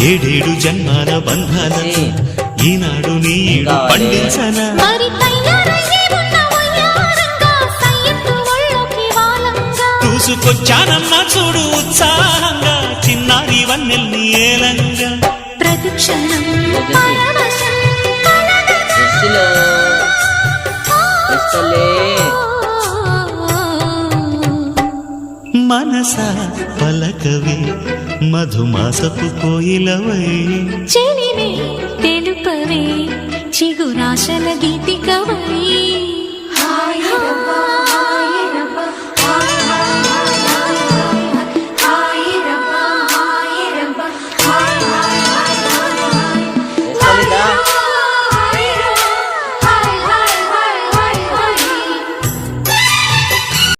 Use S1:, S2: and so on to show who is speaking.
S1: ఏడేడు జన్మాల బంధాలను ఈనాడు నీడు పండించనా చూసుకొచ్చానమ్మా చూడు ఉత్సాహంగా చిన్నారి వన్నెల్ని ఏలంగా
S2: ప్రతిక్షణం
S1: మనసా పలకవే మధుమాసపు కోయిలవై
S2: చెలివే తెలుపవే చిగురాశల గీతికవై